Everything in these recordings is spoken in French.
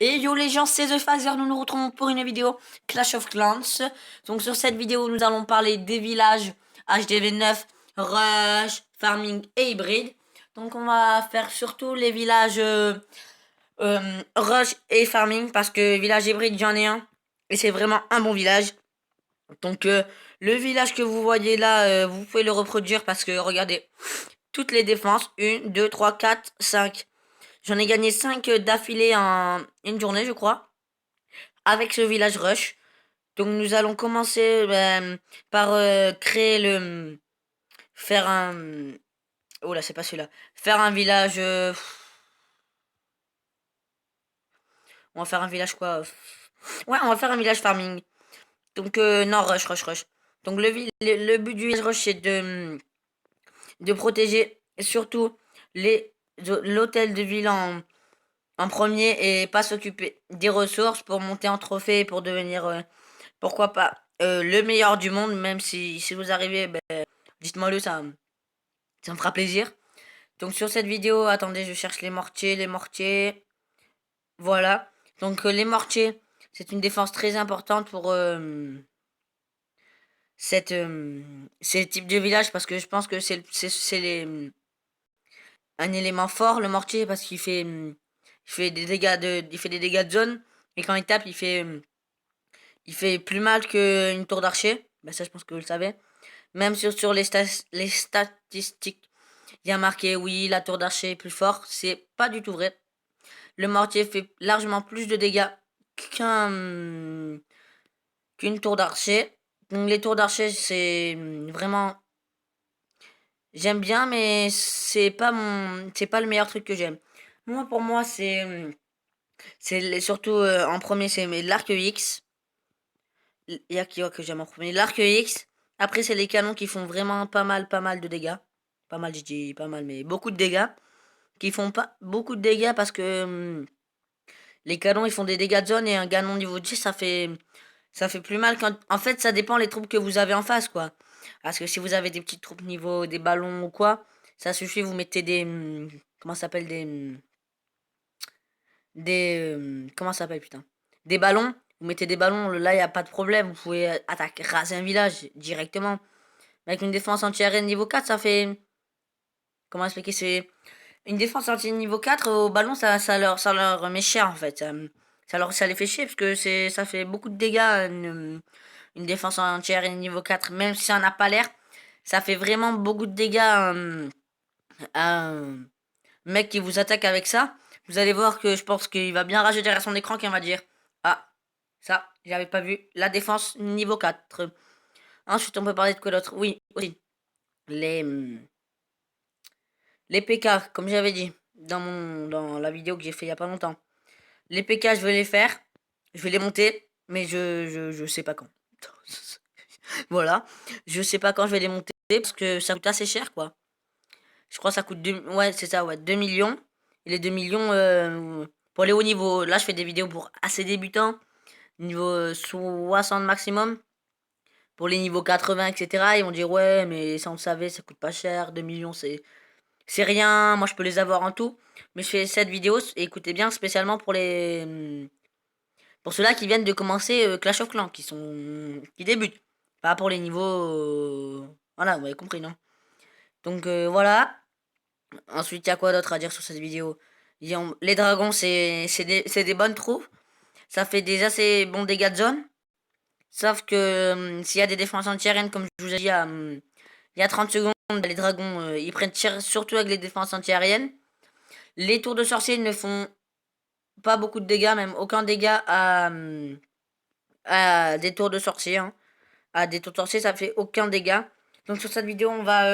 Et yo les gens, c'est The Phaser, nous nous retrouvons pour une vidéo Clash of Clans. Donc sur cette vidéo, nous allons parler des villages HDV9, Rush, Farming et Hybride. Donc on va faire surtout les villages Rush et Farming parce que village Hybride, j'en ai un. Et c'est vraiment un bon village. Donc le village que vous voyez là, vous pouvez le reproduire parce que regardez, toutes les défenses, 1, 2, 3, 4, 5. J'en ai gagné 5 d'affilée en une journée, je crois, avec ce village rush. Donc nous allons commencer par créer le... Faire un... Oh là, c'est pas celui-là. Faire un village... On va faire un village quoi? Ouais, on va faire un village farming. Donc non, rush. Donc le but du village rush, c'est de protéger surtout l'hôtel de ville en premier et pas s'occuper des ressources pour monter en trophée et pour devenir, pourquoi pas, le meilleur du monde, même si vous arrivez, dites-moi le, ça me fera plaisir. Donc sur cette vidéo, attendez, je cherche les mortiers, voilà. Donc les mortiers, c'est une défense très importante pour ces types de villages parce que je pense que un élément fort, le mortier, parce il fait des dégâts il fait des dégâts de zone et quand il tape, il fait plus mal qu'une tour d'archer. Ben ça, je pense que vous le savez. Même sur les statistiques, il y a marqué oui, la tour d'archer est plus fort. C'est pas du tout vrai. Le mortier fait largement plus de dégâts qu'un qu'une tour d'archer. Donc les tours d'archer, c'est vraiment j'aime bien, mais c'est pas le meilleur truc que j'aime. Moi, pour moi, surtout en premier, c'est l'arc X. Il y a qui que j'aime en premier. L'arc X. Après, c'est les canons qui font vraiment pas mal de dégâts. Pas mal, je dis pas mal, mais beaucoup de dégâts. Qui font pas beaucoup de dégâts parce que les canons ils font des dégâts de zone et un canon niveau 10 ça fait plus mal quand. En fait, ça dépend les troupes que vous avez en face, quoi. Parce que si vous avez des petites troupes niveau des ballons ou quoi, ça suffit, vous mettez des. Comment ça s'appelle comment ça s'appelle, putain? Des ballons. Vous mettez des ballons, là, il n'y a pas de problème. Vous pouvez attaquer, raser un village directement. Avec une défense anti-aérienne niveau 4, ça fait. Comment expliquer? C'est. Une défense anti-niveau 4 au ballon, ça leur met cher en fait. Ça les fait chier parce que ça fait beaucoup de dégâts une défense anti-aérienne niveau 4. Même si ça n'a pas l'air, ça fait vraiment beaucoup de dégâts à un mec qui vous attaque avec ça. Vous allez voir que je pense qu'il va bien rager derrière son écran qu'il va dire ah, ça, j'avais pas vu. La défense niveau 4. Ensuite, on peut parler de quoi d'autre? Oui, aussi. Les, les PK, comme j'avais dit dans la vidéo que j'ai fait il y a pas longtemps. Les PK, je vais les faire. Je vais les monter. Mais je sais pas quand. Voilà. Je sais pas quand je vais les monter. Parce que ça coûte assez cher, quoi. Je crois que ça coûte 2... Ouais, c'est ça, ouais. 2 millions. Et les 2 millions, pour les hauts niveaux. Là, je fais des vidéos pour assez débutants. Niveau 60 maximum. Pour les niveaux 80, etc. Ils vont dire, ouais, mais ça, on le savait, ça coûte pas cher. 2 millions, c'est rien. Moi, je peux les avoir en tout. Mais je fais cette vidéo, écoutez bien, spécialement pour ceux-là qui viennent de commencer Clash of Clans, qui débutent. Pas pour les niveaux... Voilà, vous avez compris, non? Donc voilà. Ensuite, il y a quoi d'autre à dire sur cette vidéo? Les dragons, c'est des bonnes troupes. Ça fait des assez bons dégâts de zone. Sauf que s'il y a des défenses anti-aériennes, comme je vous ai dit il y a 30 secondes, les dragons, ils prennent tir surtout avec les défenses anti-aériennes. Les tours de sorciers ne font pas beaucoup de dégâts, même aucun dégât à des tours de sorciers. Hein. À des tours de sorciers, ça fait aucun dégât. Donc sur cette vidéo, on va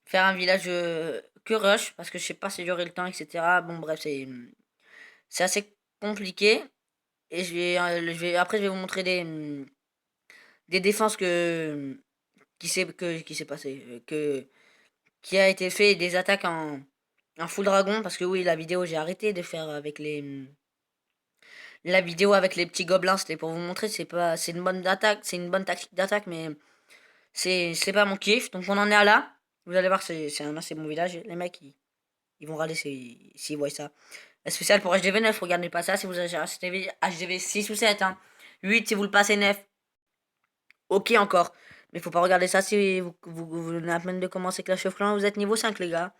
faire un village que rush, parce que je sais pas si j'aurai le temps, etc. Bon bref, c'est assez compliqué. Et après, je vais vous montrer des défenses qui s'est passé, qui a été fait, et des attaques en full dragon, parce que oui, la vidéo, j'ai arrêté de faire avec la vidéo avec les petits gobelins, c'était pour vous montrer, c'est une bonne attaque, c'est une bonne tactique d'attaque, mais c'est pas mon kiff. Donc on en est à là. Vous allez voir, c'est un assez bon village. Les mecs, ils vont râler s'ils voient ça. Spécial pour HDV 9, regardez pas ça si vous avez HDV 6 ou 7. Hein. 8 si vous le passez 9. Ok encore. Mais faut pas regarder ça si vous venez à peine de commencer Clash of Clans, vous êtes niveau 5 les gars.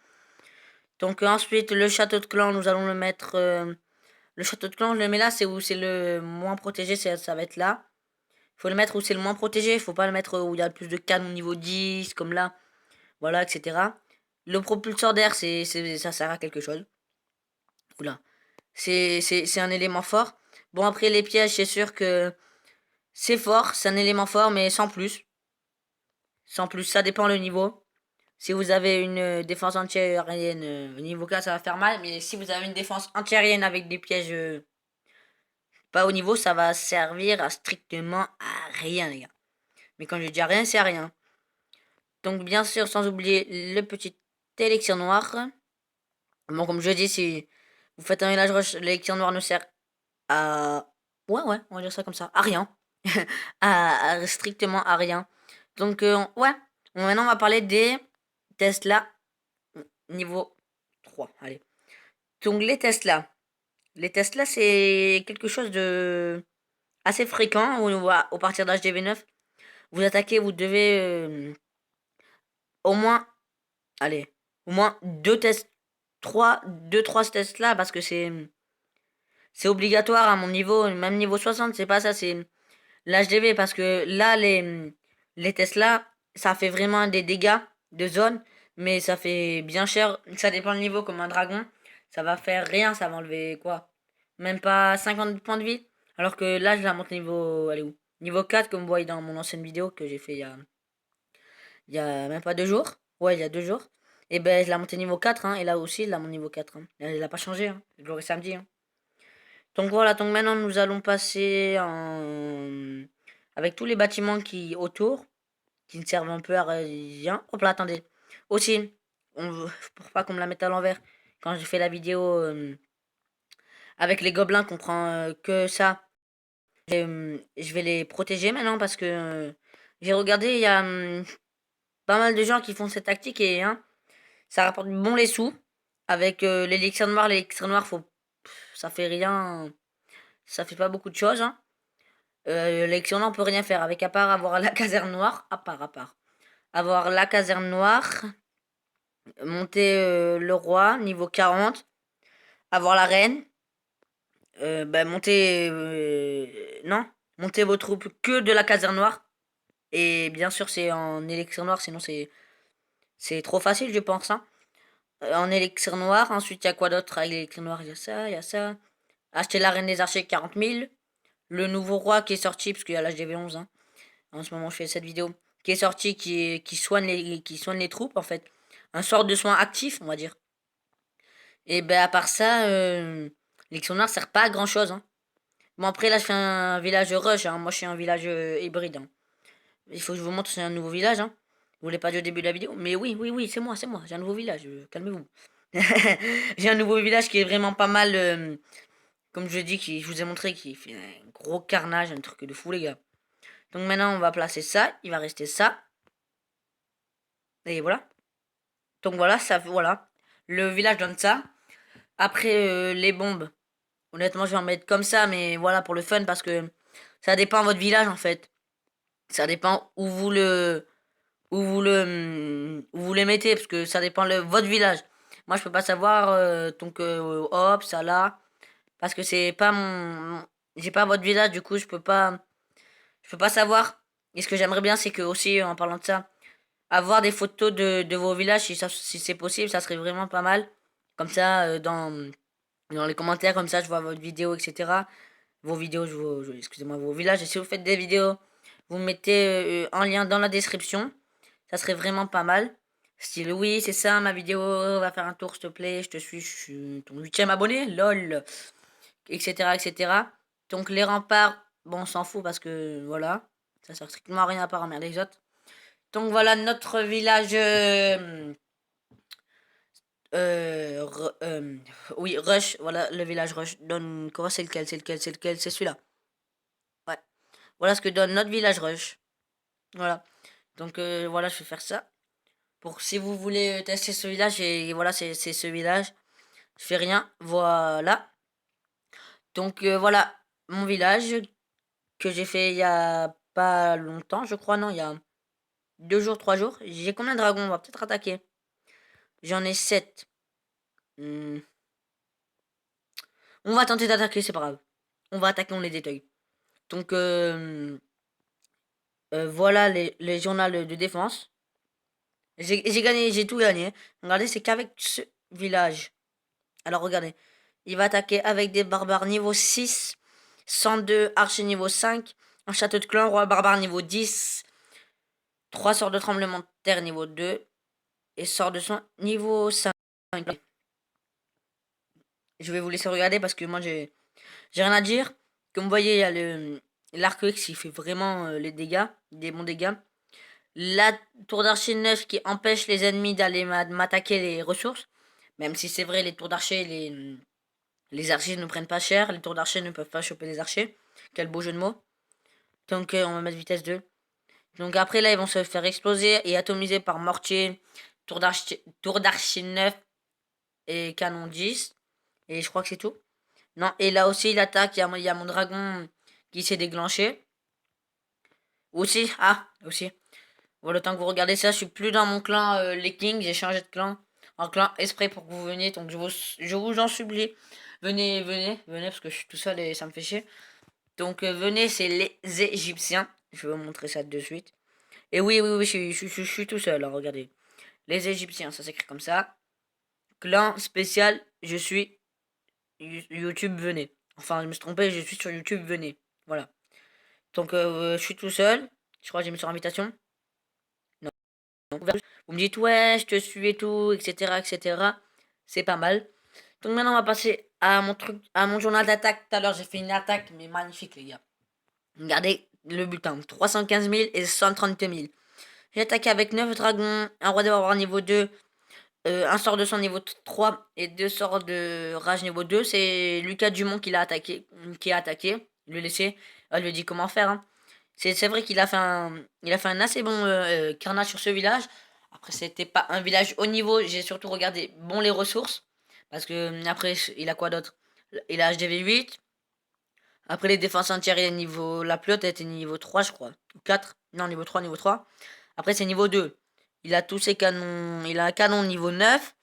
Donc ensuite le château de clan, nous allons le mettre... le château de clan, je le mets là, c'est où c'est le moins protégé, ça va être là. Faut le mettre où c'est le moins protégé, faut pas le mettre où il y a le plus de canons niveau 10, comme là. Voilà, etc. Le propulseur d'air, ça sert à quelque chose. Oula. C'est un élément fort. Bon, après, les pièges, c'est sûr que c'est fort, c'est un élément fort, mais sans plus. Sans plus, ça dépend le niveau. Si vous avez une défense anti-aérienne niveau 4, ça va faire mal. Mais si vous avez une défense anti-aérienne avec des pièges pas au niveau, ça va servir à strictement à rien, les gars. Mais quand je dis à rien, c'est à rien. Donc, bien sûr, sans oublier le petit élixir noir. Bon, comme je dis, si vous faites un village rush, l'élixir noir ne sert à... Ouais, on va dire ça comme ça. À rien. Strictement à rien. Donc, ouais. Bon, maintenant, on va parler des Tesla niveau 3. Allez. Donc, les Tesla. Les Tesla, c'est quelque chose de assez fréquent au partir d'âge DV9. Vous attaquez, vous devez au moins, allez, au moins deux, trois tests là, parce que c'est obligatoire à mon niveau, même niveau 60, c'est pas ça, c'est l'HDV, parce que là, les Tesla, ça fait vraiment des dégâts de zone, mais ça fait bien cher, ça dépend du niveau, comme un dragon, ça va faire rien, ça va enlever quoi? Même pas 50 points de vie, alors que là, je la monte niveau, allez où? Niveau 4, comme vous voyez dans mon ancienne vidéo que j'ai fait il y a même pas 2 jours. Ouais, il y a 2 jours. Et ben, je l'ai monté niveau 4, hein, et là aussi, je l'ai mon niveau 4. Hein. Elle a pas changé, hein. Je l'aurai samedi. Hein. Donc voilà, donc maintenant, nous allons passer en... avec tous les bâtiments qui autour, qui ne servent un peu à rien. Hop là, attendez. Aussi, pour pas qu'on me la mette à l'envers, quand j'ai fait la vidéo avec les gobelins, qu'on prend que ça, je vais les protéger maintenant parce que j'ai regardé, il y a pas mal de gens qui font cette tactique et hein, ça rapporte bon les sous. Avec l'élixir noir, ça fait rien. Ça fait pas beaucoup de choses. Hein. L'élixir noir, on peut rien faire avec à part avoir la caserne noire. À part. Avoir la caserne noire. Monter le roi, niveau 40. Avoir la reine. Monter. Non. Monter vos troupes que de la caserne noire. Et bien sûr, c'est en élixir noir, sinon c'est trop facile, je pense. Hein. En élixir noir. Ensuite, il y a quoi d'autre avec l'élixir noir? Il y a ça, il y a ça. Acheter la reine des archers 40 000. Le nouveau roi qui est sorti, parce qu'il y a l'HDV 11. Hein. En ce moment, je fais cette vidéo. Qui est sorti, qui soigne les troupes, en fait. Un sort de soin actif, on va dire. Et ben, à part ça, l'élixir noir sert pas à grand chose. Hein. Bon, après, là, je fais un village rush. Hein. Moi, je suis un village hybride. Hein. Il faut que je vous montre, c'est un nouveau village. Hein. Vous l'avez pas dit au début de la vidéo. Mais oui, c'est moi. J'ai un nouveau village. Calmez-vous. J'ai un nouveau village qui est vraiment pas mal. Comme je dis, je vous ai montré, qui fait un gros carnage, un truc de fou, les gars. Donc maintenant, on va placer ça. Il va rester ça. Et voilà. Donc voilà, ça, voilà. Le village donne ça. Après, les bombes. Honnêtement, je vais en mettre comme ça, mais voilà, pour le fun, parce que ça dépend de votre village, en fait. Ça dépend où vous les mettez, parce que ça dépend de votre village. Moi, je peux pas savoir, donc, hop, ça là. Parce que c'est pas j'ai pas votre village, du coup, je peux pas savoir. Et ce que j'aimerais bien, c'est que aussi, en parlant de ça, avoir des photos de vos villages, si c'est possible, ça serait vraiment pas mal. Comme ça, dans les commentaires, comme ça, je vois votre vidéo, etc. Vos vidéos, excusez-moi, vos villages. Et si vous faites des vidéos, vous mettez un lien dans la description. Ça serait vraiment pas mal. Style, oui, c'est ça, ma vidéo, va faire un tour, s'il te plaît, je suis ton 8e abonné, lol, etc., etc. Donc les remparts, bon, on s'en fout parce que, voilà, ça sert strictement à rien à part emmerder les autres. Donc voilà notre village. Oui, Rush. Voilà le village Rush. Donne. Comment c'est lequel? C'est celui-là. Ouais. Voilà ce que donne notre village Rush. Voilà. Donc voilà, je vais faire ça. Pour si vous voulez tester ce village, et voilà, c'est ce village. Je fais rien. Voilà. Donc voilà mon village que j'ai fait il y a pas longtemps, je crois. Non, il y a 2 jours, 3 jours. J'ai combien de dragons? On va peut-être attaquer. J'en ai 7. On va tenter d'attaquer, c'est pas grave. On va attaquer, on les détaille. Donc voilà les journaux de défense. J'ai gagné, j'ai tout gagné. Regardez, c'est qu'avec ce village. Alors regardez, il va attaquer avec des barbares niveau 6, 102 archers niveau 5, un château de clan, roi barbare niveau 10, 3 sorts de tremblement de terre niveau 2 et sort de soin niveau 5. Je vais vous laisser regarder parce que moi j'ai rien à dire. Comme vous voyez, il y a l'arc X qui fait vraiment les dégâts, des bons dégâts. La tour d'archer 9 qui empêche les ennemis d'aller m'attaquer les ressources. Même si c'est vrai, les tours d'archer, les archers ne prennent pas cher. Les tours d'archer ne peuvent pas choper les archers. Quel beau jeu de mots. Donc on va mettre vitesse 2. Donc après là, ils vont se faire exploser et atomiser par mortier, tour d'archer 9 et canon 10. Et je crois que c'est tout. Non, et là aussi, il attaque. Il y a mon dragon qui s'est déclenché. Aussi, aussi. Voilà, le temps que vous regardez ça, je suis plus dans mon clan les Kings, j'ai changé de clan en clan Esprit pour que vous veniez, donc je vous en supplie. Venez, parce que je suis tout seul et ça me fait chier. Donc venez, c'est les Égyptiens. Je vais vous montrer ça de suite. Et oui, je suis tout seul, alors regardez. Les Égyptiens, ça s'écrit comme ça. Clan spécial, je suis YouTube, venez. Enfin, je me suis trompé, je suis sur YouTube, venez. Voilà. Donc je suis tout seul. Je crois que j'ai mis sur invitation. Vous me dites ouais, je te suis et tout, etc., etc. C'est pas mal. Donc maintenant on va passer à mon truc, à mon journal d'attaque. Tout à l'heure j'ai fait une attaque mais magnifique les gars. Regardez le butin, 315 000 et 132 000. J'ai attaqué avec 9 dragons, un roi de barbares niveau 2, un sort de sang niveau 3 et 2 sorts de rage niveau 2. C'est Lucas Dumont qui l'a attaqué, qui a attaqué. Je lui ai laissé, je lui ai dit comment faire. Hein. C'est vrai qu'il a fait un assez bon carnage sur ce village. Après, c'était pas un village haut niveau. J'ai surtout regardé bon les ressources. Parce que après, il a quoi d'autre? Il a HDV 8. Après, les défenses entières, il est niveau. La plus haute était niveau 3, je crois. Ou 4. Non, niveau 3, niveau 3. Après, c'est niveau 2. Il a tous ses canons. Il a un canon niveau 9.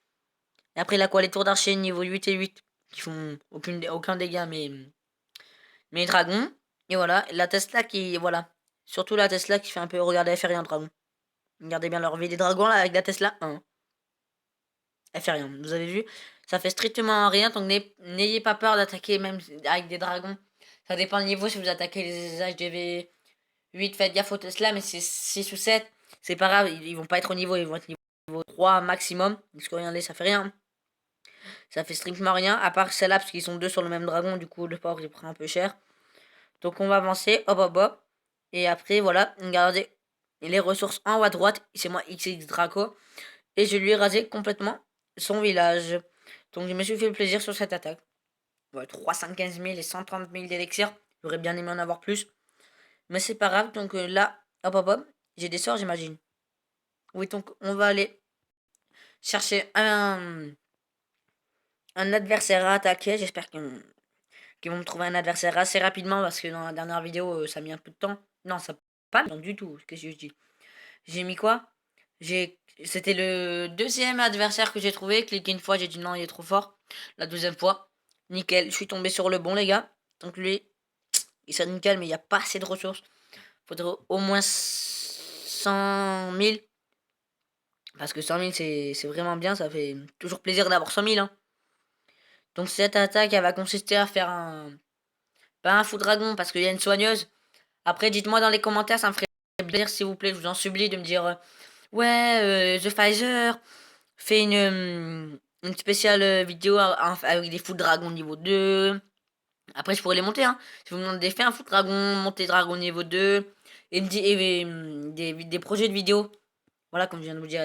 Et après, il a quoi? Les tours d'archer niveau 8 et 8. Qui font aucun dégât, mais dragons. Et voilà. La Tesla qui. Voilà. Surtout la Tesla qui fait un peu. Regardez, elle fait rien, dragon. Regardez bien leur vie des dragons là avec la Tesla 1. Elle fait rien. Vous avez vu? Ça fait strictement rien. Donc n'ayez pas peur d'attaquer même avec des dragons. Ça dépend du niveau. Si vous attaquez les HDV 8, faites gaffe aux Tesla. Mais c'est 6 ou 7. C'est pas grave. Ils vont pas être au niveau. Ils vont être niveau 3 maximum. Parce que regardez, ça fait rien. Ça fait strictement rien. À part celle-là. Parce qu'ils sont deux sur le même dragon. Du coup, le port il prend un peu cher. Donc on va avancer. Hop hop hop. Et après, voilà. Regardez les ressources en haut à droite. C'est moi XX Draco. Et je lui ai rasé complètement son village. Donc je me suis fait le plaisir sur cette attaque. Ouais, 315 000 et 130 000 d'élixir. J'aurais bien aimé en avoir plus. Mais c'est pas grave. Donc là, hop hop hop. J'ai des sorts, j'imagine. Oui, donc on va aller chercher un adversaire à attaquer. J'espère qu'ils vont me trouver un adversaire assez rapidement. Parce que dans la dernière vidéo, ça a mis un peu de temps. Non, ça pas du tout. Qu'est-ce que je dis? J'ai mis quoi? C'était le deuxième adversaire que j'ai trouvé. Cliqué une fois, j'ai dit non, il est trop fort. La deuxième fois, nickel. Je suis tombé sur le bon, les gars. Donc lui, il sonne nickel, mais il n'y a pas assez de ressources. Faudrait au moins 100 000. Parce que 100 000, c'est vraiment bien. Ça fait toujours plaisir d'avoir 100 000. Hein. Donc cette attaque, elle va consister à faire un... Pas un fou dragon, parce qu'il y a une soigneuse. Après, dites-moi dans les commentaires, ça me ferait plaisir, s'il vous plaît. Je vous en supplie de me dire... ouais, The Pfizer fait une spéciale vidéo avec des fous de dragon niveau 2. Après, je pourrais les monter. Hein. Si vous me demandez, fais un fou de dragon, monter dragon niveau 2. Et des projets de vidéo. Voilà, comme je viens de vous dire.